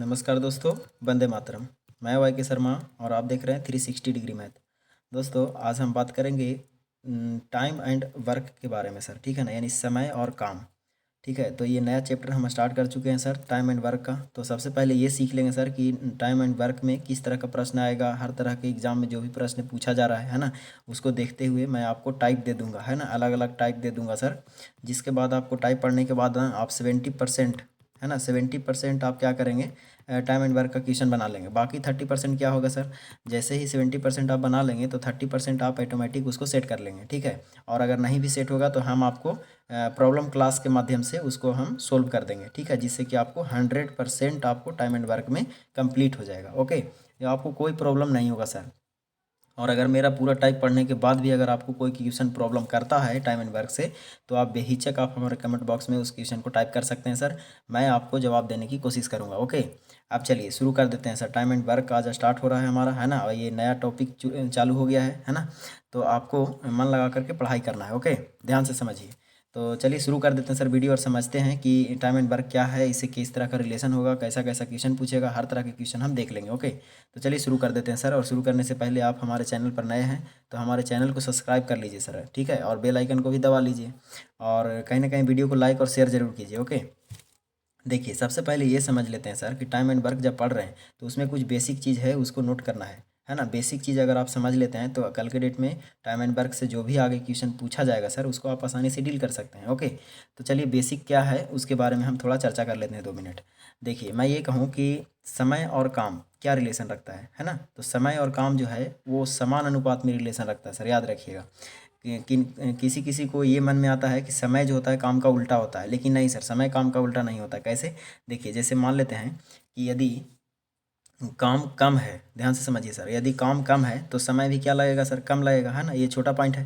नमस्कार दोस्तों, वंदे मातरम। मैं वाई के शर्मा और आप देख रहे हैं 360 डिग्री मैथ। दोस्तों आज हम बात करेंगे टाइम एंड वर्क के बारे में सर, ठीक है ना, यानी समय और काम। ठीक है, तो ये नया चैप्टर हम स्टार्ट कर चुके हैं सर, टाइम एंड वर्क का। तो सबसे पहले ये सीख लेंगे सर कि टाइम एंड वर्क में किस तरह का प्रश्न आएगा। हर तरह के एग्जाम में जो भी प्रश्न पूछा जा रहा है ना, उसको देखते हुए मैं आपको टाइप दे दूंगा, है ना, अलग अलग टाइप दे दूंगा सर। जिसके बाद आपको टाइप पढ़ने के बाद ना आप 70%, है ना, 70% आप क्या करेंगे, टाइम एंड वर्क का क्वेश्चन बना लेंगे। बाकी 30% क्या होगा सर, जैसे ही 70% आप बना लेंगे तो 30% आप ऑटोमेटिक उसको सेट कर लेंगे, ठीक है। और अगर नहीं भी सेट होगा तो हम आपको प्रॉब्लम क्लास के माध्यम से उसको हम सोल्व कर देंगे, ठीक है, जिससे कि आपको 100% आपको टाइम एंड वर्क में कंप्लीट हो जाएगा। ओके, आपको कोई प्रॉब्लम नहीं होगा सर। और अगर मेरा पूरा टाइप पढ़ने के बाद भी अगर आपको कोई क्वेश्चन प्रॉब्लम करता है टाइम एंड वर्क से, तो आप बेहिचक आप हमारे कमेंट बॉक्स में उस क्वेश्चन को टाइप कर सकते हैं सर। मैं आपको जवाब देने की कोशिश करूंगा। ओके, अब चलिए शुरू कर देते हैं सर। टाइम एंड वर्क आज स्टार्ट हो रहा है हमारा, है ना, और ये नया टॉपिक चालू हो गया है ना। तो आपको मन लगा करके पढ़ाई करना है। ओके, ध्यान से समझिए। तो चलिए शुरू कर देते हैं सर वीडियो और समझते हैं कि टाइम एंड वर्क क्या है, इससे किस तरह का रिलेशन होगा, कैसा कैसा क्वेश्चन पूछेगा, हर तरह के क्वेश्चन हम देख लेंगे। ओके, तो चलिए शुरू कर देते हैं सर। और शुरू करने से पहले आप हमारे चैनल पर नए हैं तो हमारे चैनल को सब्सक्राइब कर लीजिए सर, ठीक है, और बेल आइकन को भी दबा लीजिए। और कहीं ना कहीं वीडियो को लाइक और शेयर जरूर कीजिए। ओके, देखिए सबसे पहले ये समझ लेते हैं सर कि टाइम एंड वर्क जब पढ़ रहे हैं तो उसमें कुछ बेसिक चीज़ है, उसको नोट करना है ना। बेसिक चीज़ अगर आप समझ लेते हैं तो कल के डेट में टाइम एंड वर्क से जो भी आगे क्वेश्चन पूछा जाएगा सर, उसको आप आसानी से डील कर सकते हैं। ओके, तो चलिए बेसिक क्या है उसके बारे में हम थोड़ा चर्चा कर लेते हैं 2 मिनट। देखिए मैं ये कहूँ कि समय और काम क्या रिलेशन रखता है ना। तो समय और काम जो है वो समान अनुपात में रिलेशन रखता है सर, याद रखिएगा। किसी किसी को ये मन में आता है कि समय जो होता है काम का उल्टा होता है, लेकिन नहीं सर, समय काम का उल्टा नहीं होता। कैसे, देखिए जैसे मान लेते हैं कि यदि काम कम है, ध्यान से समझिए सर, यदि काम कम है तो समय भी क्या लगेगा सर, कम लगेगा, है ना। ये छोटा पॉइंट है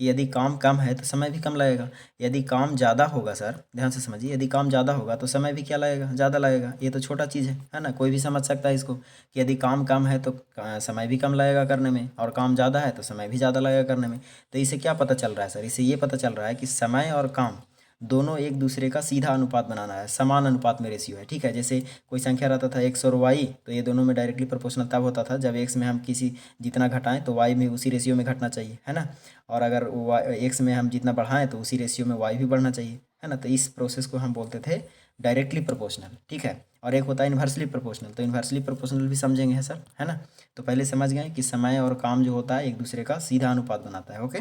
कि यदि काम कम है तो समय भी कम लगेगा। यदि काम ज़्यादा होगा सर, ध्यान से समझिए, यदि काम ज़्यादा होगा तो समय भी क्या लगेगा, ज़्यादा लगेगा। ये तो छोटा चीज़ है ना, कोई भी समझ सकता है इसको कि यदि काम कम है तो समय भी कम लगेगा करने में, और काम ज़्यादा है तो समय भी ज़्यादा लगेगा करने में। तो इससे क्या पता चल रहा है सर, इससे ये पता चल रहा है कि समय और काम दोनों एक दूसरे का सीधा अनुपात बनाना है, समान अनुपात में रेशियो है, ठीक है। जैसे कोई संख्या रहता था एक्स और वाई, तो ये दोनों में डायरेक्टली प्रोपोर्शनल तब होता था जब एक्स में हम किसी जितना घटाएं तो वाई में उसी रेशियो में घटना चाहिए, है ना। और अगर एक्स में हम जितना बढ़ाएं तो उसी रेशियो में वाई भी बढ़ना चाहिए, है ना। तो इस प्रोसेस को हम बोलते थे डायरेक्टली प्रोपोर्शनल, ठीक है। और एक होता है इन्वर्सली प्रोपोर्शनल, तो इन्वर्सली प्रोपोर्शनल भी समझेंगे है सर, है ना। तो पहले समझ गए कि समय और काम जो होता है एक दूसरे का सीधा अनुपात बनाता है। ओके,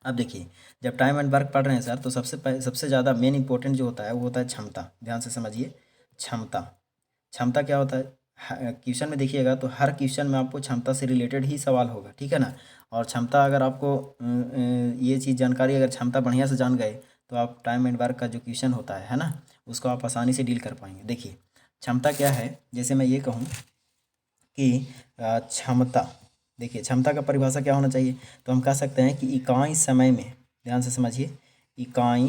अब देखिए जब टाइम एंड वर्क पढ़ रहे हैं सर तो सबसे ज़्यादा मेन इंपॉर्टेंट जो होता है वो होता है क्षमता। ध्यान से समझिए, क्षमता। क्षमता क्या होता है, क्वेश्चन में देखिएगा तो हर क्वेश्चन में आपको क्षमता से रिलेटेड ही सवाल होगा, ठीक है ना। और क्षमता अगर आपको ये चीज़ जानकारी, अगर क्षमता बढ़िया से जान गए तो आप टाइम एंड वर्क का जो क्वेश्चन होता है ना, उसको आप आसानी से डील कर पाएंगे। देखिए क्षमता क्या है, जैसे मैं ये कहूँ कि क्षमता, देखिए क्षमता का परिभाषा क्या होना चाहिए, तो हम कह सकते हैं कि इकाई समय में, ध्यान से समझिए, इकाई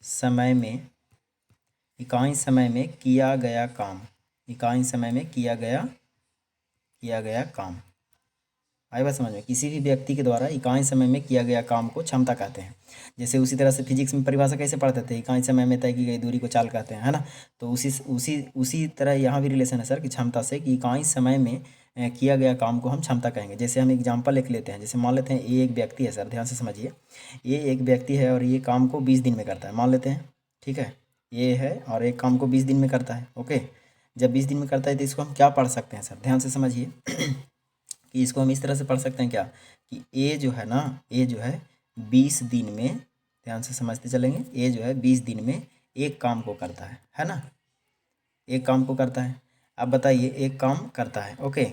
समय में, इकाई समय में किया गया काम, इकाई समय में किया गया काम। आई बात समझ में, किसी भी व्यक्ति के द्वारा इकाई समय में किया गया काम को क्षमता कहते हैं। जैसे उसी तरह से फिजिक्स में परिभाषा कैसे पढ़ते थे, इकाई समय में तय की गई दूरी को चाल कहते हैं, है ना। तो उसी तरह यहाँ भी रिलेशन है सर कि क्षमता से, कि इकाई समय में किया गया काम को हम क्षमता कहेंगे। जैसे हम एग्जाम्पल लिख लेते हैं, जैसे मान लेते हैं ये एक व्यक्ति है सर, ध्यान से समझिए, ये एक व्यक्ति है और ये काम को 20 दिन में करता है, मान लेते हैं, ठीक है। ये है और एक काम को 20 दिन में करता है। ओके, जब 20 दिन में करता है तो इसको हम क्या पढ़ सकते हैं सर, ध्यान से समझिए कि इसको हम इस तरह से पढ़ सकते हैं क्या, कि ए जो है ना, ए जो है 20 दिन में, ध्यान से समझते चलेंगे, ए जो है 20 दिन में एक काम को करता है ना, एक काम को करता है। अब बताइए एक काम करता है। ओके,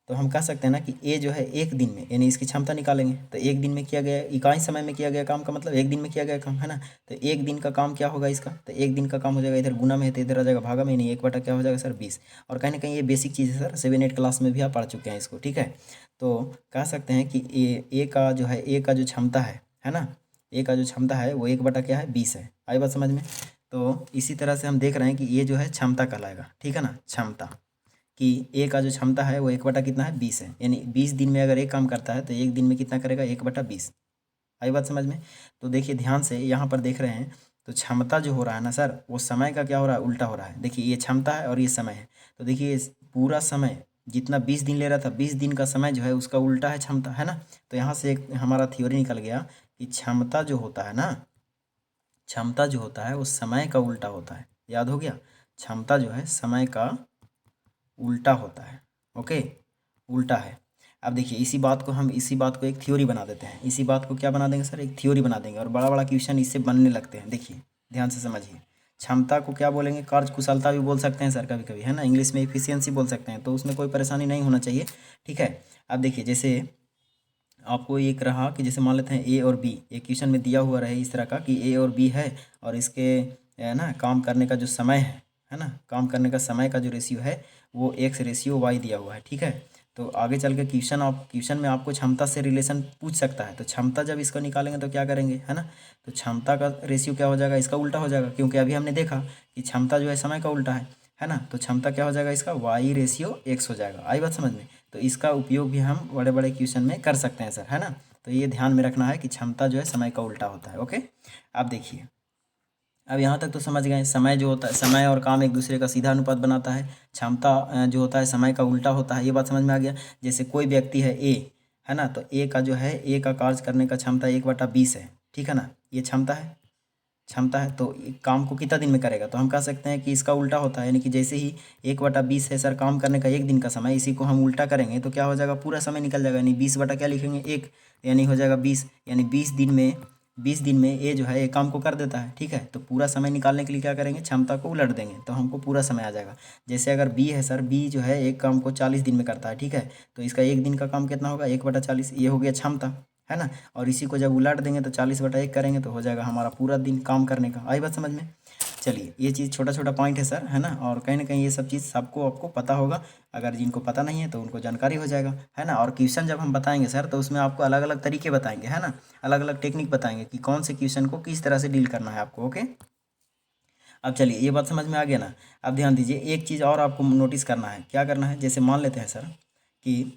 तो हम कह सकते हैं ना कि ए जो है एक दिन में, यानी इसकी क्षमता निकालेंगे तो एक दिन में किया गया, इकाई समय में किया गया काम का मतलब एक दिन में किया गया काम, है ना। तो एक दिन का काम क्या होगा इसका, तो एक दिन का काम हो जाएगा, इधर गुना में है तो इधर आ जाएगा भागा में, नहीं एक बटा क्या हो जाएगा सर 20। और कहीं ना कहीं ये बेसिक चीज़ है सर, 7-8 क्लास में भी आप पढ़ चुके हैं इसको, ठीक है। तो कह सकते हैं कि ए का जो है, ए का जो क्षमता है ना, ए का जो क्षमता है वो एक बटा क्या है 20 है। आई बात समझ में। तो इसी तरह से हम देख रहे हैं कि ये जो है क्षमता कहलाएगा, ठीक है ना, क्षमता, कि ए का जो क्षमता है वो एक बटा कितना है 20 है, यानी 20 दिन में अगर एक काम करता है तो एक दिन में कितना करेगा, 1/20। आई बात समझ में। तो देखिए ध्यान से यहाँ पर देख रहे हैं तो क्षमता जो हो रहा है ना सर, वो समय का क्या हो रहा है, उल्टा हो रहा है। देखिए ये क्षमता है और ये समय है, तो देखिए पूरा समय जितना 20 दिन ले रहा था, 20 दिन का समय जो है उसका उल्टा है क्षमता, है ना। तो यहाँ से एक हमारा थ्योरी निकल गया कि क्षमता जो होता है ना, क्षमता जो होता है वो समय का उल्टा होता है। याद हो गया, क्षमता जो है समय का उल्टा होता है। ओके, उल्टा है। अब देखिए इसी बात को एक थ्योरी बना देते हैं। इसी बात को क्या बना देंगे सर, एक थ्योरी बना देंगे, और बड़ा बड़ा क्वेश्चन इससे बनने लगते हैं। देखिए ध्यान से समझिए, क्षमता को क्या बोलेंगे, कार्य कुशलता भी बोल सकते हैं सर कभी कभी, है ना। इंग्लिश में एफिशिएंसी बोल सकते हैं, तो उसमें कोई परेशानी नहीं होना चाहिए, ठीक है। अब देखिए जैसे आपको एक रहा कि जैसे मान लेते हैं ए और बी, एक क्वेश्चन में दिया हुआ रहे इस तरह का कि ए और बी है, और इसके है ना काम करने का जो समय है ना, काम करने का समय का जो रेशियो है वो एक्स रेशियो वाई दिया हुआ है, ठीक है। तो आगे चल के क्वेश्चन में आपको क्षमता से रिलेशन पूछ सकता है, तो क्षमता जब इसको निकालेंगे तो क्या करेंगे, है ना। तो क्षमता का रेशियो क्या हो जाएगा, इसका उल्टा हो जाएगा, क्योंकि अभी हमने देखा कि क्षमता जो है समय का उल्टा है ना। तो क्षमता क्या हो जाएगा, इसका वाई रेशियो एक्स हो जाएगा। आई बात समझ में। तो इसका उपयोग भी हम बड़े बड़े क्वेश्चन में कर सकते हैं सर, है ना। तो ये ध्यान में रखना है कि क्षमता जो है समय का उल्टा होता है। ओके, अब देखिए, अब यहाँ तक तो समझ गए, समय जो होता है, समय और काम एक दूसरे का सीधा अनुपात बनाता है। क्षमता जो होता है समय का उल्टा होता है, ये बात समझ में आ गया। जैसे कोई व्यक्ति है ए, है ना, तो ए का जो है, ए का कार्य करने का क्षमता 1/20 है, ठीक है ना। ये क्षमता है, तो काम को कितना दिन में करेगा, तो हम कह सकते हैं कि इसका उल्टा होता है। यानी कि जैसे ही 1/20 है सर काम करने का एक दिन का समय, इसी को हम उल्टा करेंगे तो क्या हो जाएगा, पूरा समय निकल जाएगा। यानी 20 बटा क्या लिखेंगे, 1, यानी हो जाएगा 20। यानी 20 दिन में ए जो है एक काम को कर देता है, ठीक है। तो पूरा समय निकालने के लिए क्या करेंगे, क्षमता को उलट देंगे, तो हमको पूरा समय आ जाएगा। जैसे अगर बी है सर, बी जो है एक काम को 40 दिन में करता है, ठीक है। तो इसका एक दिन का काम कितना होगा, 1/40, ये हो गया क्षमता, है ना। और इसी को जब उलट देंगे तो 40/1 करेंगे तो हो जाएगा हमारा पूरा दिन काम करने का। आई बात समझ में। चलिए ये चीज़ छोटा छोटा पॉइंट है सर, है ना, और कहीं ना कहीं ये सब चीज़ सबको आपको पता होगा। अगर जिनको पता नहीं है तो उनको जानकारी हो जाएगा, है ना। और क्वेश्चन जब हम बताएंगे सर, तो उसमें आपको अलग अलग तरीके बताएंगे, है ना, अलग अलग टेक्निक बताएंगे कि कौन से क्वेश्चन को किस तरह से डील करना है आपको। ओके, अब चलिए ये बात समझ में आ गया ना। अब ध्यान दीजिए, एक चीज़ और आपको नोटिस करना है, क्या करना है, जैसे मान लेते हैं सर कि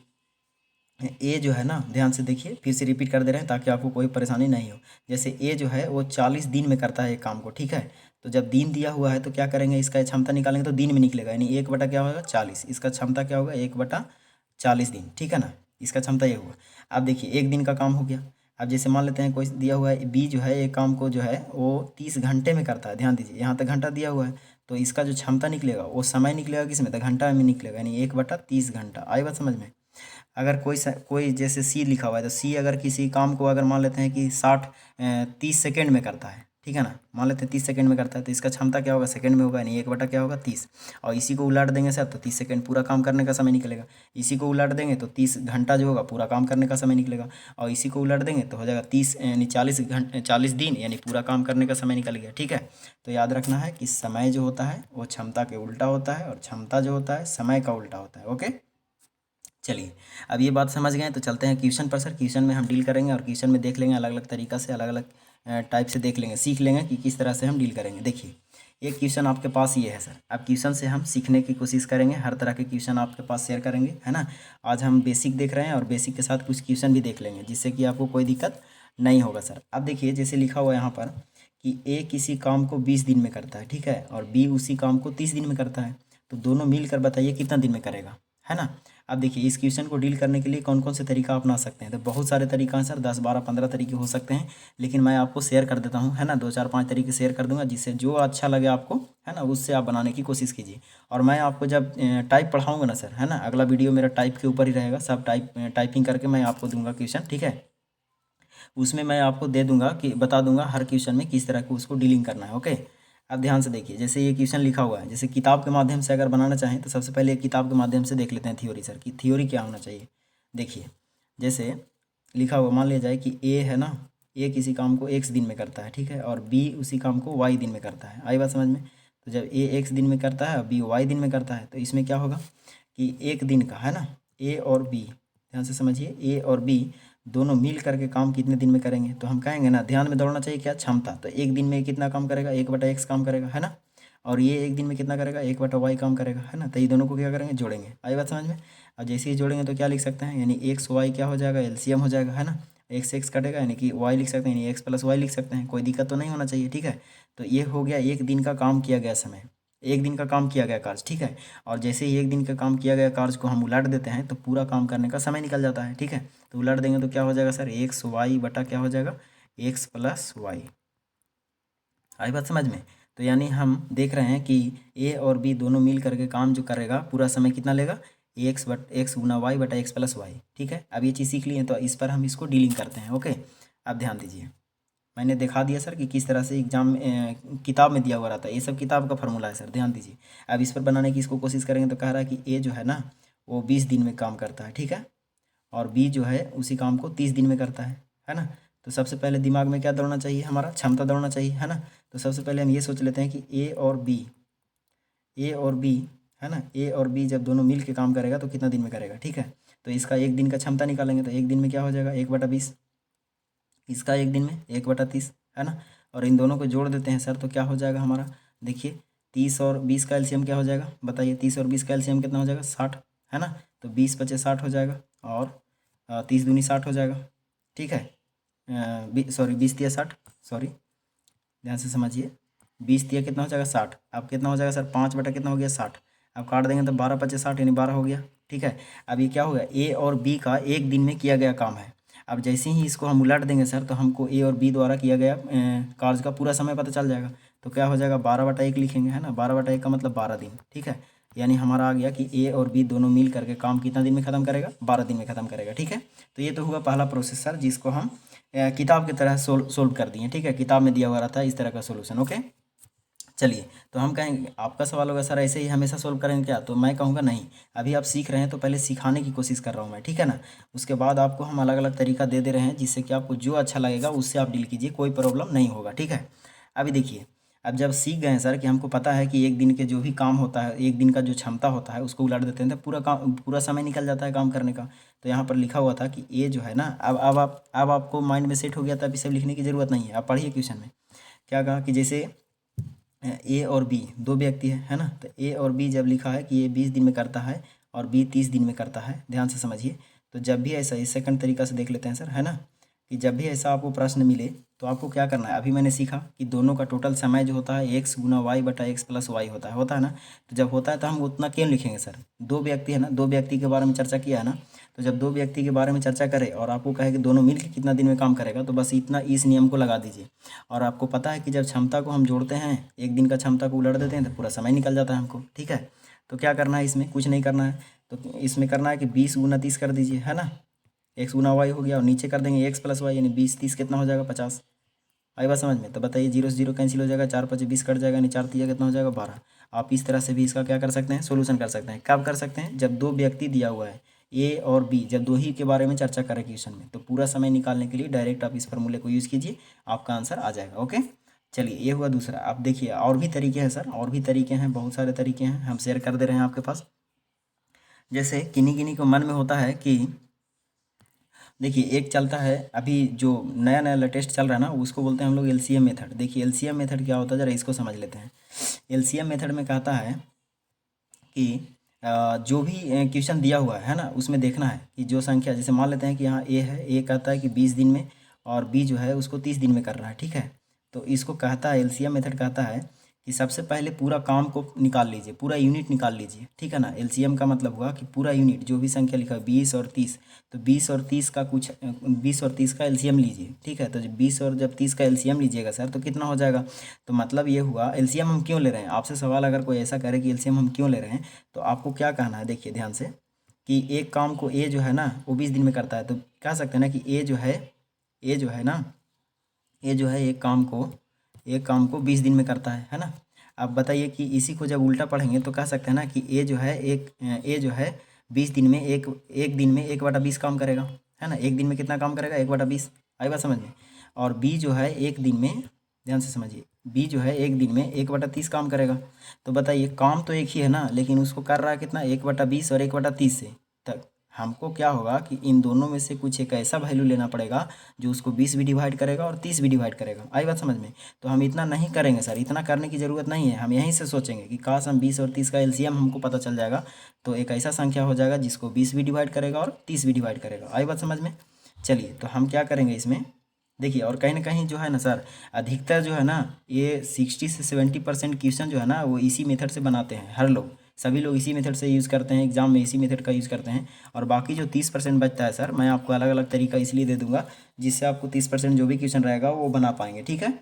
ए जो है ना, ध्यान से देखिए, फिर से रिपीट कर दे रहे हैं ताकि आपको कोई परेशानी नहीं हो। जैसे ए जो है वो 40 दिन में करता है एक काम को, ठीक है। तो जब दिन दिया हुआ है तो क्या करेंगे, इसका क्षमता निकालेंगे तो दिन में निकलेगा, यानी 1 बटा क्या होगा, 40। इसका क्षमता क्या होगा, 1/40 दिन, ठीक है ना। इसका क्षमता ये हुआ। अब देखिए एक दिन का काम हो गया। अब जैसे मान लेते हैं कोई दिया हुआ है बी जो है एक काम को जो है वो 30 घंटे में करता है। ध्यान दीजिए यहाँ तक घंटा दिया हुआ है, तो इसका जो क्षमता निकलेगा वो समय निकलेगा किस में, तो घंटा में निकलेगा, यानी 1/30 घंटा। आई बात समझ में। अगर कोई जैसे सी लिखा हुआ है, तो सी अगर किसी काम को अगर मान लेते हैं कि 30 सेकेंड में करता है, ठीक है ना, मान लेते हैं 30 सेकेंड में करता है, तो इसका क्षमता क्या होगा, सेकेंड में होगा, यानी 1 बटा क्या होगा, 30। और इसी को उलट देंगे सर तो 30 सेकेंड पूरा काम करने का समय निकलेगा। इसी को उलट देंगे तो 30 घंटा जो होगा पूरा काम करने का समय निकलेगा। और इसी को उलट देंगे तो हो जाएगा 30 यानी 40 दिन, यानी पूरा काम करने का समय निकल गया, ठीक है। तो याद रखना है कि समय जो होता है वो क्षमता के उल्टा होता है, और क्षमता जो होता है समय का उल्टा होता है। ओके, चलिए अब ये बात समझ गए तो चलते हैं क्वेश्चन पर सर। क्वेश्चन में हम डील करेंगे और क्वेश्चन में देख लेंगे अलग अलग तरीका से, अलग अलग टाइप से देख लेंगे, सीख लेंगे कि किस तरह से हम डील करेंगे। देखिए एक क्वेश्चन आपके पास ये है सर, अब क्वेश्चन से हम सीखने की कोशिश करेंगे, हर तरह के क्वेश्चन आपके पास शेयर करेंगे, है ना। आज हम बेसिक देख रहे हैं और बेसिक के साथ कुछ क्वेश्चन भी देख लेंगे, जिससे कि आपको कोई दिक्कत नहीं होगा सर। अब देखिए जैसे लिखा हुआ है यहाँ पर कि ए किसी काम को 20 दिन में करता है, ठीक है, और बी उसी काम को 30 दिन में करता है, तो दोनों मिलकर बताइए कितना दिन में करेगा, है ना। अब देखिए इस क्वेश्चन को डील करने के लिए कौन कौन से तरीका अपना सकते हैं, तो बहुत सारे तरीका हैं सर, 10 12 15 तरीके हो सकते हैं, लेकिन मैं आपको शेयर कर देता हूँ, है ना, 2 4 5 तरीके शेयर कर दूंगा, जिससे जो अच्छा लगे आपको, है ना, उससे आप बनाने की कोशिश कीजिए। और मैं आपको जब टाइप पढ़ाऊँगा ना सर, है ना, अगला वीडियो मेरा टाइप के ऊपर ही रहेगा, सब टाइपिंग करके मैं आपको दूंगा क्वेश्चन, ठीक है। उसमें मैं आपको दे दूंगा कि बता दूंगा हर क्वेश्चन में किस तरह को उसको डीलिंग करना है। ओके, अब ध्यान से देखिए, जैसे ये क्वेश्चन लिखा हुआ है, जैसे किताब के माध्यम से अगर बनाना चाहें तो सबसे पहले किताब के माध्यम से देख लेते हैं थ्योरी सर कि थ्योरी क्या होना चाहिए। देखिए जैसे लिखा हुआ, मान लिया जाए कि ए है ना, ए किसी काम को एक्स दिन में करता है, ठीक है, और बी उसी काम को वाई दिन में करता है। आई बात समझ में। तो जब ए एक्स दिन में करता है और बी वाई दिन में करता है, तो इसमें क्या होगा कि एक दिन का, है ना, ए और बी, ध्यान से समझिए, ए और बी दोनों मिल करके काम कितने दिन में करेंगे, तो हम कहेंगे ना, ध्यान में दौड़ना चाहिए क्या, क्षमता। तो एक दिन में कितना काम करेगा, 1/x काम करेगा, है ना। और ये एक दिन में कितना करेगा, 1/y काम करेगा, है ना। तो ये दोनों को क्या करेंगे, जोड़ेंगे। आई बात समझ में। अब जैसे ही जोड़ेंगे तो क्या लिख सकते हैं, यानी एक्स वाई क्या हो जाएगा, एलसीएम हो जाएगा, है ना। एक्स से एक्स कटेगा यानी कि वाई लिख सकते हैं, यानी एक्स प्लस वाई लिख सकते हैं, कोई दिक्कत तो नहीं होना चाहिए। ठीक है, तो ये हो गया एक दिन का काम किया गया समय, एक दिन का काम किया गया कार्य। ठीक है, और जैसे ही एक दिन का काम किया गया कार्य को हम उलट देते हैं तो पूरा काम करने का समय निकल जाता है। ठीक है, तो उलट देंगे तो क्या हो जाएगा सर, एक्स वाई बटा क्या हो जाएगा, एक्स प्लस वाई। आई बात समझ में? तो यानी हम देख रहे हैं कि ए और बी दोनों मिल करके काम जो करेगा पूरा समय कितना लेगा, एक्स गुना वाई बटा एक्स प्लस वाई। ठीक है, अब ये चीज़ सीख लिए तो इस पर हम इसको डीलिंग करते हैं। ओके, अब ध्यान दीजिए, मैंने दिखा दिया सर कि किस तरह से एग्जाम किताब में दिया हुआ रहता है, ये सब किताब का फॉर्मूला है सर, ध्यान दीजिए। अब इस पर बनाने की इसको कोशिश करेंगे तो कह रहा है कि ए जो है ना वो 20 दिन में काम करता है। ठीक है, और बी जो है उसी काम को 30 दिन में करता है ना। तो सबसे पहले दिमाग में क्या दौड़ना चाहिए, हमारा क्षमता दौड़ना चाहिए, है ना। तो सबसे पहले हम ये सोच लेते हैं कि ए और बी है ना, ए और बी जब दोनों मिल के काम करेगा तो कितना दिन में करेगा। ठीक है, तो इसका एक दिन का क्षमता निकालेंगे तो एक दिन में क्या हो जाएगा, 1/20, इसका एक दिन में 1/30, है ना। और इन दोनों को जोड़ देते हैं सर तो क्या हो जाएगा हमारा, देखिए 30 और 20 का एलसीएम क्या हो जाएगा, बताइए 30 और 20 का एलसीएम कितना हो जाएगा, 60, है ना। तो 20 × 50 60 हो जाएगा, और 30 दूनी 60 हो जाएगा। ठीक है, सॉरी 20 × 60, सॉरी ध्यान से समझिए, 20 × कितना हो जाएगा 60, अब कितना हो जाएगा सर 5 बटा कितना हो गया 60, अब काट देंगे तो 12 × 5 = 60 यानी 12 हो गया। ठीक है, अब ये क्या हो गया, ए और बी का एक दिन में किया गया काम है। अब जैसे ही इसको हम उलट देंगे सर तो हमको ए और बी द्वारा किया गया कार्य का पूरा समय पता चल जाएगा। तो क्या हो जाएगा 12/1 लिखेंगे, है ना, 12/1 का मतलब 12 दिन। ठीक है, यानी हमारा आ गया कि ए और बी दोनों मिल करके काम कितना दिन में ख़त्म करेगा, 12 दिन में ख़त्म करेगा। ठीक है, तो ये तो हुआ पहला प्रोसेस सर जिसको हम किताब की तरह सोल्व कर दिए। ठीक है, किताब में दिया हुआ रहता है इस तरह का सोल्यूशन। ओके, चलिए, तो हम कहेंगे, आपका सवाल होगा सर ऐसे ही हमेशा सोल्व करेंगे क्या, तो मैं कहूँगा नहीं, अभी आप सीख रहे हैं तो पहले सिखाने की कोशिश कर रहा हूँ मैं। ठीक है ना, उसके बाद आपको हम अलग अलग तरीका दे दे रहे हैं जिससे कि आपको जो अच्छा लगेगा उससे आप डील कीजिए, कोई प्रॉब्लम नहीं होगा। ठीक है, अभी देखिए, अब जब सीख गए हैं सर कि हमको पता है कि एक दिन के जो भी काम होता है, एक दिन का जो क्षमता होता है उसको उलट देते हैं तो पूरा समय निकल जाता है काम करने का। तो यहाँ पर लिखा हुआ था कि ए जो है ना, अब आपको माइंड में सेट हो गया था, अभी सब लिखने की ज़रूरत नहीं है, आप पढ़िए क्वेश्चन में क्या कहा कि जैसे ए और बी दो व्यक्ति है ना, तो ए और बी जब लिखा है कि ये 20 दिन में करता है और बी 30 दिन में करता है, ध्यान से समझिए। तो जब भी ऐसा, इस सेकंड तरीका से देख लेते हैं सर, है ना, कि जब भी ऐसा आपको प्रश्न मिले तो आपको क्या करना है, अभी मैंने सीखा कि दोनों का टोटल समय जो होता है एक्स गुना वाई बटा एक्स प्लस वाई होता है ना। तो जब होता है तो हम उतना क्यों लिखेंगे सर, दो व्यक्ति है ना, दो व्यक्ति के बारे में चर्चा किया है ना, तो जब दो व्यक्ति के बारे में चर्चा करें और आपको कहे कि दोनों मिलकर कितना दिन में काम करेगा तो बस इतना इस नियम को लगा दीजिए। और आपको पता है कि जब क्षमता को हम जोड़ते हैं, एक दिन का क्षमता को उलट देते हैं तो पूरा समय निकल जाता है हमको। ठीक है, तो क्या करना है, इसमें कुछ नहीं करना है, तो इसमें करना है कि 20 × 30 कर दीजिए, है ना, एक्स गुना वाई हो गया, और नीचे कर देंगे एक्स प्लस वाई, यानी 20 × 30 कितना हो जाएगा 50। आई बात समझ में? तो बताइए, 0 से 0 कैंसिल हो जाएगा, 4 × 5 = 20 कट जाएगा, यानी 4 × 3 कितना हो जाएगा 12। आप इस तरह से भी इसका क्या कर सकते हैं, सोल्यूशन कर सकते हैं। कब कर सकते हैं, जब दो व्यक्ति दिया हुआ है ए और बी, जब दो ही के बारे में चर्चा करें क्वेश्चन में, तो पूरा समय निकालने के लिए डायरेक्ट आप इस फॉर्मूले को यूज़ कीजिए, आपका आंसर आ जाएगा। ओके, चलिए, ये हुआ दूसरा। आप देखिए और भी तरीके हैं सर, और भी तरीके हैं, बहुत सारे तरीके हैं, हम शेयर कर दे रहे हैं आपके पास। जैसे किन्हीं किन्हीं को मन में होता है कि देखिए, एक चलता है अभी जो नया नया लेटेस्ट चल रहा है ना, उसको बोलते हैं हम लोग एलसीएम मेथड। देखिए एलसीएम मेथड क्या होता है, ज़रा इसको समझ लेते हैं। एलसीएम मेथड में कहता है कि जो भी क्वेश्चन दिया हुआ है ना, उसमें देखना है कि जो संख्या, जैसे मान लेते हैं कि यहाँ ए है, ए कहता है कि 20 दिन में, और बी जो है उसको 30 दिन में कर रहा है। ठीक है, तो इसको कहता है, एलसीएम मेथड कहता है कि सबसे पहले पूरा काम को निकाल लीजिए, पूरा यूनिट निकाल लीजिए। ठीक है ना, एलसीएम का मतलब हुआ कि पूरा यूनिट, जो भी संख्या लिखा है 20 और 30, तो 20 और 30 का कुछ 20 और 30 का एलसीएम लीजिए। ठीक है, तो जब 20 और जब 30 का एलसीएम लीजिएगा सर तो कितना हो जाएगा, तो मतलब ये हुआ एलसीएम हम क्यों ले रहे हैं, आपसे सवाल अगर कोई ऐसा करे कि एलसीएम हम क्यों ले रहे हैं, तो आपको क्या कहना है, देखिए ध्यान से, कि एक काम को ए जो है ना वो 20 दिन में करता है, तो कह सकते हैं ना कि ए जो है ना, ए जो है एक काम को 20 दिन में करता है ना। अब बताइए कि इसी को जब उल्टा पढ़ेंगे तो कह सकते हैं ना कि ए जो है 20 दिन में एक दिन में 1/20 काम करेगा, है ना, एक दिन में कितना काम करेगा 1/20। आई बात समझ में? और बी जो है एक दिन में, ध्यान से समझिए, बी जो है एक दिन में 1/30 काम करेगा। तो बताइए काम तो एक ही है ना, लेकिन उसको कर रहा है कितना, 1/20 और 1/30 से तक। हमको क्या होगा कि इन दोनों में से कुछ एक ऐसा वैल्यू लेना पड़ेगा जो उसको 20 भी डिवाइड करेगा और 30 भी डिवाइड करेगा। आई बात समझ में? तो हम इतना नहीं करेंगे सर, इतना करने की ज़रूरत नहीं है। हम यहीं से सोचेंगे कि काश हम 20 और 30 का एलसीएम हमको पता चल जाएगा, तो एक ऐसा संख्या हो जाएगा जिसको 20 भी डिवाइड करेगा और 30 भी डिवाइड करेगा। आई बात समझ में? चलिए तो हम क्या करेंगे इसमें, देखिए, और कहीं ना कहीं जो है ना सर, अधिकतर जो है ना ये 60 से 70% क्वेश्चन जो है ना वो इसी मेथड से बनाते हैं। हर लोग, सभी लोग इसी मेथड से यूज़ करते हैं, एग्जाम में इसी मेथड का यूज़ करते हैं। और बाकी जो 30% बचता है सर, मैं आपको अलग अलग तरीका इसलिए दे दूंगा जिससे आपको 30% जो भी क्वेश्चन रहेगा वो बना पाएंगे, ठीक है।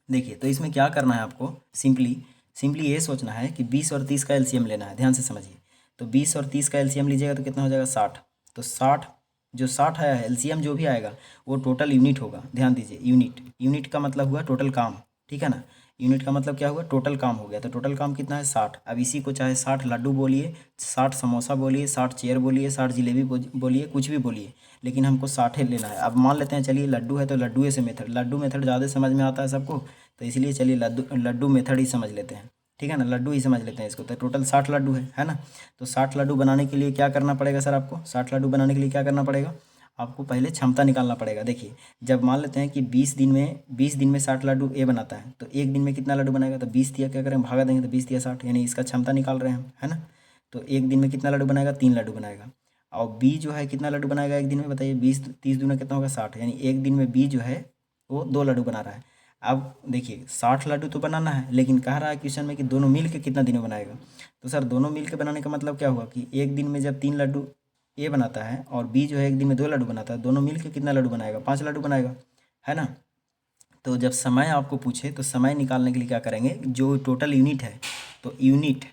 देखिए तो इसमें क्या करना है आपको, सिंपली सिंपली ये सोचना है कि 20 और 30 का एलसीएम लेना है। ध्यान से समझिए, तो 20 और 30 का एलसीएम लीजिएगा तो कितना हो जाएगा 60। तो 60, जो 60 आया है एलसीएम जो भी आएगा वो टोटल यूनिट होगा। ध्यान दीजिए, यूनिट, यूनिट का मतलब हुआ टोटल काम, ठीक है ना। यूनिट का मतलब क्या हुआ, टोटल काम हो गया। तो टोटल काम कितना है 60। अब इसी को चाहे 60 लड्डू बोलिए, 60 समोसा बोलिए, 60 चेयर बोलिए, 60 जिलेबी बोलिए, कुछ भी बोलिए, लेकिन हमको 60 लेना है। अब मान लेते हैं चलिए लड्डू है तो लड्डू से मेथड, लड्डू मेथड ज़्यादा समझ में आता है सबको, तो इसलिए चलिए लड्डू लड्डू मेथड ही समझ लेते हैं, ठीक है ना। लड्डू ही समझ लेते हैं इसको। तो टोटल 60 लड्डू है ना। तो 60 लड्डू बनाने के लिए क्या करना पड़ेगा सर आपको, 60 लड्डू बनाने के लिए क्या करना पड़ेगा, आपको पहले क्षमता निकालना पड़ेगा। देखिए, जब मान लेते हैं कि 20 दिन में 60 लड्डू ए बनाता है, तो एक दिन में कितना लड्डू बनाएगा, तो 20 दिया क्या करें भागा देंगे, तो 20 दिया 60, यानी इसका क्षमता निकाल रहे हैं हम, है ना। तो एक दिन में कितना लड्डू बनाएगा, 3 लड्डू बनाएगा। और बी जो है कितना लड्डू बनाएगा एक दिन में, बताइए, 20 30 दूना कितना होगा 60, यानी एक दिन में बी जो है वो 2 लड्डू बना रहा है। अब देखिए 60 लड्डू तो बनाना है, लेकिन कह रहा है क्वेश्चन में कि दोनों मिल के कितना दिन में बनाएगा। तो सर दोनों मिल के बनाने का मतलब क्या हुआ कि एक दिन में जब 3 लड्डू ए बनाता है और बी जो है एक दिन में 2 लड्डू बनाता है, दोनों मिल के कितना लड्डू बनाएगा, 5 लड्डू बनाएगा, है ना। तो जब समय आपको पूछे तो समय निकालने के लिए क्या करेंगे, जो टोटल यूनिट है, तो यूनिट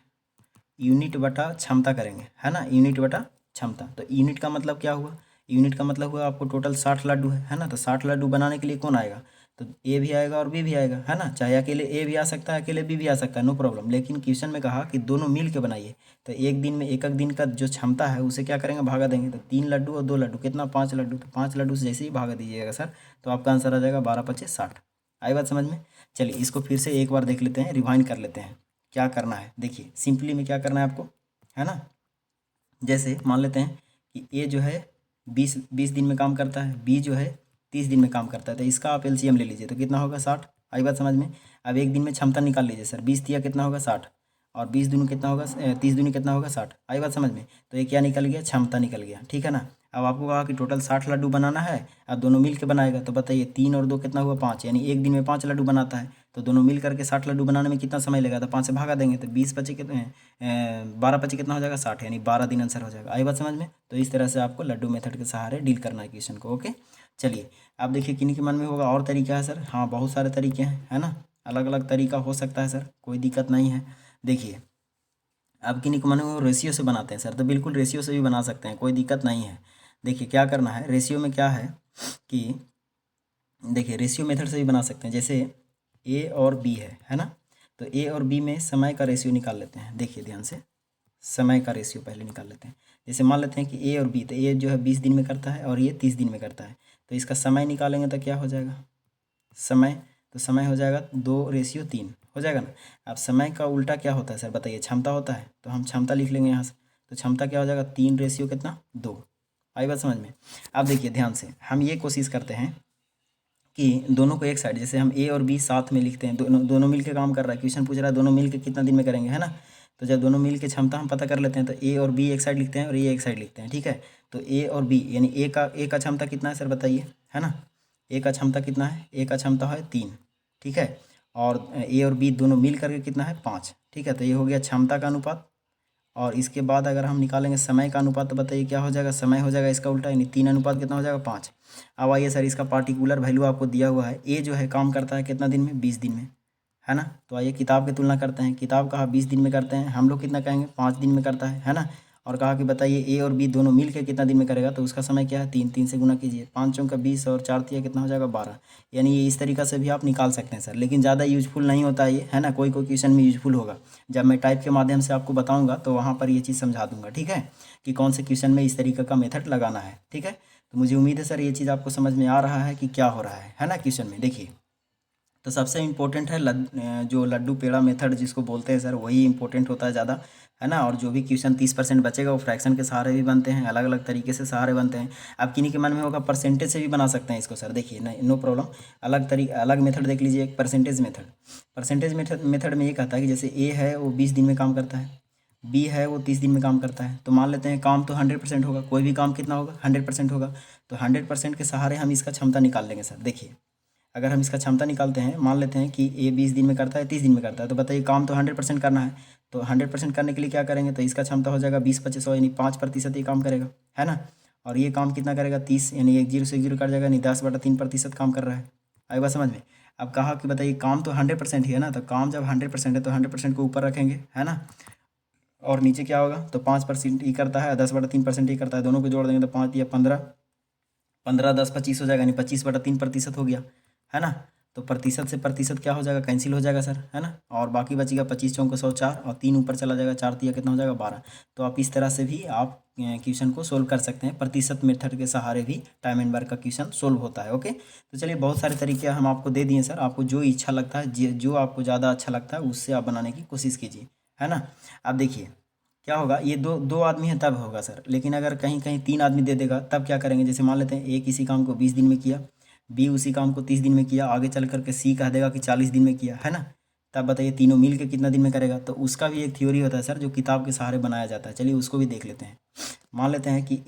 यूनिट बटा क्षमता करेंगे, है ना। यूनिट बटा क्षमता, तो यूनिट का मतलब क्या हुआ, यूनिट का मतलब हुआ आपको टोटल 60 लड्डू है ना। तो 60 लड्डू बनाने के लिए कौन आएगा, तो ए भी आएगा और बी भी आएगा, है ना। चाहे अकेले ए भी आ सकता है, अकेले बी भी आ सकता है, नो प्रॉब्लम। लेकिन क्वेश्चन में कहा कि दोनों मिल के बनाइए, तो एक दिन में एक एक दिन का जो क्षमता है उसे क्या करेंगे, भागा देंगे। तो 3 लड्डू और 2 लड्डू कितना, 5 लड्डू। तो 5 लड्डू से जैसे ही भागा दीजिएगा सर, तो आपका आंसर आ जाएगा 12×5 = 60। आई बात समझ में। चलिए इसको फिर से एक बार देख लेते हैं, रिवाइंड कर लेते हैं क्या करना है। देखिए सिंपली में क्या करना है आपको, है ना। जैसे मान लेते हैं कि ए जो है 20 दिन में काम करता है, बी जो है 30 दिन में काम करता है, तो इसका आप एलसीएम ले लीजिए तो कितना होगा 60। आई बात समझ में। अब एक दिन में क्षमता निकाल लीजिए सर, 20 दिया कितना होगा 60, और 20 दूनी कितना होगा 30 दूनी कितना होगा 60। आई बात समझ में। तो ये क्या निकल गया, क्षमता निकल गया, ठीक है ना। अब आपको कहा कि टोटल 60 लड्डू बनाना है, अब दोनों मिल के बनाएगा, तो बताइए 3 और 2 कितना हुआ 5, यानी एक दिन में 5 लड्डू बनाता है। तो दोनों मिल करके 60 लड्डू बनाने में कितना समय लगेगा, तो 5 से भागा देंगे, तो 20 बचे कितने, 12 बचे कितना हो जाएगा 60, यानी 12 दिन आंसर हो जाएगा। आई बात समझ में। तो इस तरह से आपको लड्डू मेथड के सहारे डील करना है क्वेश्चन को, ओके। चलिए अब देखिए किन्हीं के मन में होगा और तरीका है सर, हाँ बहुत सारे तरीके हैं, है ना। अलग अलग तरीका हो सकता है सर, कोई दिक्कत नहीं है। देखिए अब किन्हीं के मन में रेशियो से बनाते हैं सर, तो बिल्कुल रेशियो से भी बना सकते हैं, कोई दिक्कत नहीं है। देखिए क्या करना है, रेशियो में क्या है कि देखिए रेशियो मेथड से भी बना सकते हैं। जैसे ए और बी है ना। तो ए और बी में समय का रेशियो निकाल लेते हैं। देखिए ध्यान से, समय का रेशियो पहले निकाल लेते हैं। जैसे मान लेते हैं कि ए और बी, तो ए जो है 20 दिन में करता है और ये 30 दिन में करता है, तो इसका समय निकालेंगे तो क्या हो जाएगा, समय, तो समय हो जाएगा 2:3 हो जाएगा ना। अब समय का उल्टा क्या होता है सर बताइए, क्षमता होता है, तो हम क्षमता लिख लेंगे यहाँ से। तो क्षमता क्या हो जाएगा, 3:2। आई बात समझ में। अब देखिए ध्यान से, हम ये कोशिश करते हैं कि दोनों को एक साइड, जैसे हम ए और बी साथ में लिखते हैं, दोनों दोनों मिल के काम कर रहा है, क्वेश्चन पूछ रहा है दोनों मिल के कितना दिन में करेंगे, है ना। तो जब दोनों मिल के क्षमता हम पता कर लेते हैं, तो ए और बी एक साइड लिखते हैं और ए एक साइड लिखते हैं, ठीक है। तो ए और बी यानी ए का क्षमता कितना है सर बताइए, है ना। ए का क्षमता कितना है, ए का क्षमता है 3, ठीक है। और ए और बी दोनों मिल करके कितना है 5, ठीक है। तो ये हो गया क्षमता का अनुपात। और इसके बाद अगर हम निकालेंगे समय का अनुपात, तो बताइए क्या हो जाएगा, समय हो जाएगा इसका उल्टा, यानी 3 अनुपात कितना हो जाएगा 5। अब आइए सर, इसका पार्टिकुलर वैल्यू आपको दिया हुआ है, ए जो है काम करता है कितना दिन में, 20 दिन में, है ना। तो आइए किताब की तुलना करते हैं, किताब कहा 20 दिन में करते हैं, हम लोग कितना कहेंगे 5 दिन में करता है ना। और कहा कि बताइए ए और बी दोनों मिल के कितना दिन में करेगा, तो उसका समय क्या है 3, 3 से गुना कीजिए, 5×4 = 20 और 4×3 कितना हो जाएगा 12। यानी ये इस तरीक़ा से भी आप निकाल सकते हैं सर, लेकिन ज़्यादा यूजफुल नहीं होता है ये, है ना। कोई कोई क्वेश्चन में यूजफुल होगा, जब मैं टाइप के माध्यम से आपको बताऊँगा तो वहाँ पर ये चीज़ समझा दूँगा, ठीक है, कि कौन से क्वेश्चन में इस तरीके का मेथड लगाना है, ठीक है। तो मुझे उम्मीद है सर ये चीज़ आपको समझ में आ रहा है कि क्या हो रहा है ना क्वेश्चन में। देखिए तो सबसे इम्पोर्टेंट है जो लड्डू पेड़ा मेथड जिसको बोलते हैं सर, वही इंपॉर्टेंट होता है ज़्यादा, है ना। और जो भी क्वेश्चन 30% बचेगा वो फ्रैक्शन के सहारे भी बनते हैं, अलग अलग तरीके से सहारे बनते हैं। अब किन्हीं के मन में होगा परसेंटेज से भी बना सकते हैं इसको सर, देखिए नहीं, नो प्रॉब्लम। अलग मेथड देख लीजिए, एक परसेंटेज मेथड। परसेंटेज मेथड में ये कहता है कि जैसे ए है वो 20 दिन में काम करता है, बी है वो 30 दिन में काम करता है। तो मान लेते हैं काम तो 100% होगा, कोई भी काम कितना होगा 100% होगा। तो 100% के सहारे हम इसका क्षमता निकाल लेंगे सर। देखिए अगर हम इसका क्षमता निकालते हैं, मान लेते हैं कि ए 20 दिन में करता है, 30 दिन में करता है, तो बताइए काम तो 100% करना है। तो 100% करने के लिए क्या करेंगे, तो इसका क्षमता हो जाएगा 20/25 यानी 5% ये काम करेगा, है ना। और ये काम कितना करेगा 30 यानी 1 0 से 1 0 कट जाएगा, यानी 10/3% काम कर रहा है। आई बात समझ में। अब कहा कि बताइए काम तो 100% ही है ना, तो काम जब 100% है तो 100% को ऊपर रखेंगे, है ना। और नीचे क्या होगा, तो 5% ही करता है, 10/3% ही करता है, दोनों को जोड़ देंगे तो 5 या 15, 15 10 25 हो जाएगा, यानी 25/3% हो गया, है ना। तो प्रतिशत से प्रतिशत क्या हो जाएगा, कैंसिल हो जाएगा सर, है ना। और बाकी बचेगा 25 चौको 100 4 और 3 ऊपर चला जाएगा, 4 तिया कितना हो जाएगा 12। तो आप इस तरह से भी आप क्वेश्चन को सोल्व कर सकते हैं, प्रतिशत मेथड के सहारे भी टाइम एंड वर्क का क्वेश्चन सोल्व होता है। ओके, तो चलिए बहुत सारे तरीके हम आपको दे दिए सर, आपको जो इच्छा लगता है, जो आपको ज़्यादा अच्छा लगता है उससे आप बनाने की कोशिश कीजिए, है ना। अब देखिए क्या होगा, ये दो दो आदमी है तब होगा सर, लेकिन अगर कहीं कहीं 3 आदमी दे देगा तब क्या करेंगे। जैसे मान लेते हैं ए किसी काम को 20 दिन में किया, बी उसी काम को 30 दिन में किया, आगे चल करके सी कह देगा कि 40 दिन में किया, है ना। तब बताइए तीनों मिल के कितना दिन में करेगा। तो उसका भी एक थ्योरी होता है सर, जो किताब के सहारे बनाया जाता है। चलिए उसको भी देख लेते हैं। मान लेते हैं कि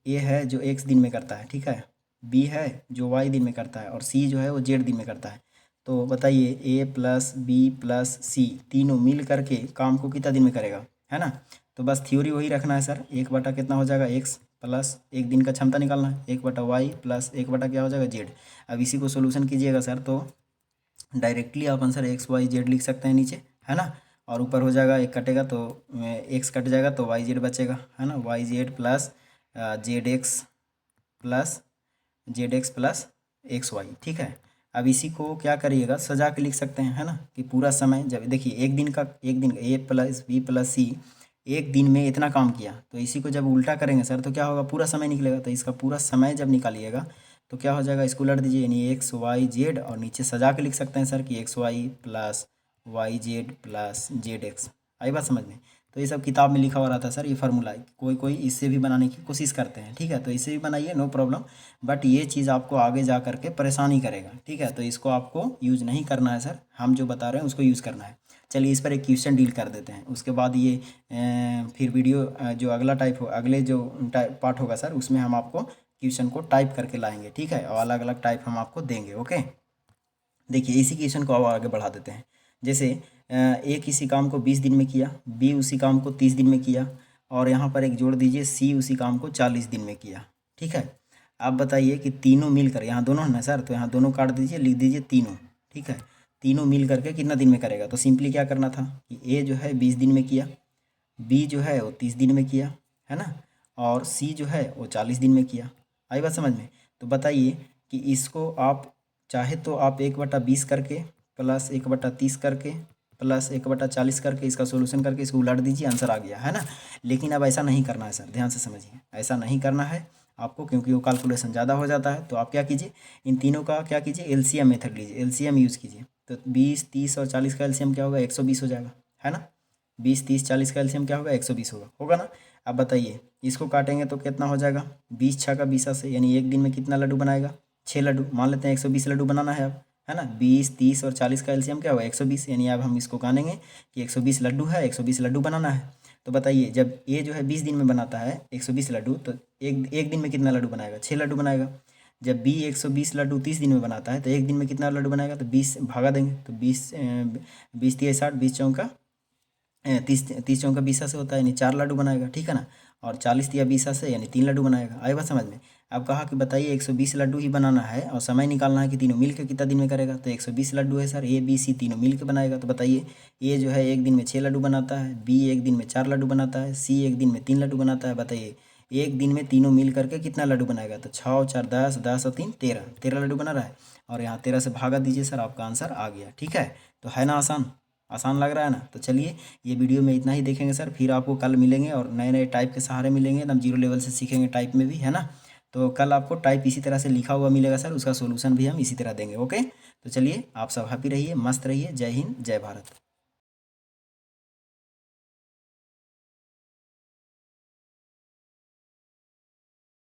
ए है जो x दिन में करता है, ठीक है। बी है जो y दिन में करता है, और सी जो है वो z दिन में करता है। तो बताइए ए प्लस बी प्लस सी तीनों मिल करके काम को कितना दिन में करेगा, है ना। तो बस थ्योरी वही रखना है सर, 1 बटा कितना हो जाएगा x प्लस एक दिन का क्षमता निकालना है, 1/y प्लस 1 बटा क्या हो जाएगा z। अब इसी को सोल्यूशन कीजिएगा सर, तो डायरेक्टली आप आंसर x y z लिख सकते हैं नीचे, है ना। और ऊपर हो जाएगा, एक कटेगा तो x कट जाएगा तो y z बचेगा, है ना। y z plus Z x plus x y, ठीक है। अब इसी को क्या करिएगा, सजा के लिख सकते हैं, है ना। कि पूरा समय जब देखिए एक दिन ए प्लस बी प्लस सी एक दिन में इतना काम किया, तो इसी को जब उल्टा करेंगे सर तो क्या होगा, पूरा समय निकलेगा। तो इसका पूरा समय जब निकालिएगा तो क्या हो जाएगा, इसको उलट दीजिए, यानी एक्स वाई जेड, और नीचे सजा के लिख सकते हैं सर कि X Y plus Y Z plus Z X. आई बात समझ में। तो ये सब किताब में लिखा हुआ रहता है सर, ये फार्मूला है। कोई कोई इससे भी बनाने की कोशिश करते हैं, ठीक है। तो इससे भी बनाइए, नो प्रॉब्लम। बट ये चीज़ आपको आगे जा करके परेशानी करेगा, ठीक है। तो इसको आपको यूज़ नहीं करना है सर, हम जो बता रहे हैं उसको यूज़ करना है। चलिए इस पर एक क्वेश्चन डील कर देते हैं, उसके बाद ये फिर वीडियो जो अगला टाइप हो, अगले जो पार्ट होगा सर, उसमें हम आपको क्वेश्चन को टाइप करके लाएंगे, ठीक है। और अलग अलग टाइप हम आपको देंगे। ओके, देखिए इसी क्वेश्चन को अब आगे बढ़ा देते हैं। जैसे ए किसी काम को 20 दिन में किया, बी उसी काम को 30 दिन में किया, और यहाँ पर एक जोड़ दीजिए सी उसी काम को 40 दिन में किया, ठीक है। आप बताइए कि तीनों मिलकर, यहाँ दोनों है ना सर, तो यहाँ दोनों काट दीजिए, लिख दीजिए तीनों, ठीक है। तीनों मिल करके कितना दिन में करेगा। तो सिंपली क्या करना था कि ए जो है 20 दिन में किया, बी जो है वो 30 दिन में किया, है ना, और सी जो है वो 40 दिन में किया। आई बात समझ में। तो बताइए कि इसको आप चाहे तो आप 1/20 करके प्लस 1/30 करके प्लस 1/40 करके इसका सोल्यूशन करके इसको उलट दीजिए, आंसर आ गया, है ना। लेकिन अब ऐसा नहीं करना है सर, ध्यान से समझिए, ऐसा नहीं करना है आपको, क्योंकि वो कैलकुलेशन ज़्यादा हो जाता है। तो आप क्या कीजिए, इन तीनों का क्या कीजिए, एलसीएम मेथड लीजिए, एलसीएम यूज़ कीजिए। तो 20 30 और 40 का एलसीएम क्या होगा, 120 हो जाएगा, है ना। 20 30 40 का एलसीएम क्या होगा, 120 होगा ना। अब बताइए इसको काटेंगे तो कितना हो जाएगा, 20 छः का 20 से, यानी एक दिन में कितना लड्डू बनाएगा, 6 लड्डू। मान लेते हैं 120 लड्डू बनाना है अब, है ना। 20 30 और 40 का एलसीएम क्या होगा, 120, यानी अब हम इसको कानेंगे कि 120 लड्डू है, 120 लड्डू बनाना है। तो बताइए जब ये जो है 20 दिन में बनाता है 120 लड्डू, तो एक दिन में कितना लड्डू बनाएगा, 6 लड्डू बनाएगा। जब बी 120 लड्डू 30 दिन में बनाता है तो एक दिन में कितना लड्डू बनाएगा, तो 20 भागा देंगे, तो 20 30 60, 20 चौका 30 चौका 20 से होता है, यानी 4 लड्डू बनाएगा, ठीक है ना। और 40 या 20 से यानी 3 लड्डू बनाएगा। आई बात समझ में। अब कहा कि बताइए 120 लड्डू ही बनाना है और समय निकालना है कि तीनों मिल के कितना दिन में करेगा। तो 120 लड्डू है सर, ए बी सी तीनों मिल के बनाएगा। तो बताइए ए जो है एक दिन में 6 लड्डू बनाता है, बी एक दिन में 4 लड्डू बनाता है, सी एक दिन में 3 लड्डू बनाता है। बताइए एक दिन में तीनों मिल करके कितना लड्डू बनाएगा। तो 6 और 4 10, 10 और 3 13, 13 लड्डू बना रहा है। और यहाँ 13 से भागा दीजिए सर, आपका आंसर आ गया, ठीक है। तो है ना आसान, आसान लग रहा है ना। तो चलिए ये वीडियो में इतना ही देखेंगे सर, फिर आपको कल मिलेंगे और नए नए टाइप के सहारे मिलेंगे, एकदम जीरो लेवल से सीखेंगे टाइप में भी, है ना। तो कल आपको टाइप इसी तरह से लिखा हुआ मिलेगा सर, उसका सोल्यूशन भी हम इसी तरह देंगे। ओके, तो चलिए आप सब हैप्पी रहिए, मस्त रहिए। जय हिंद, जय भारत।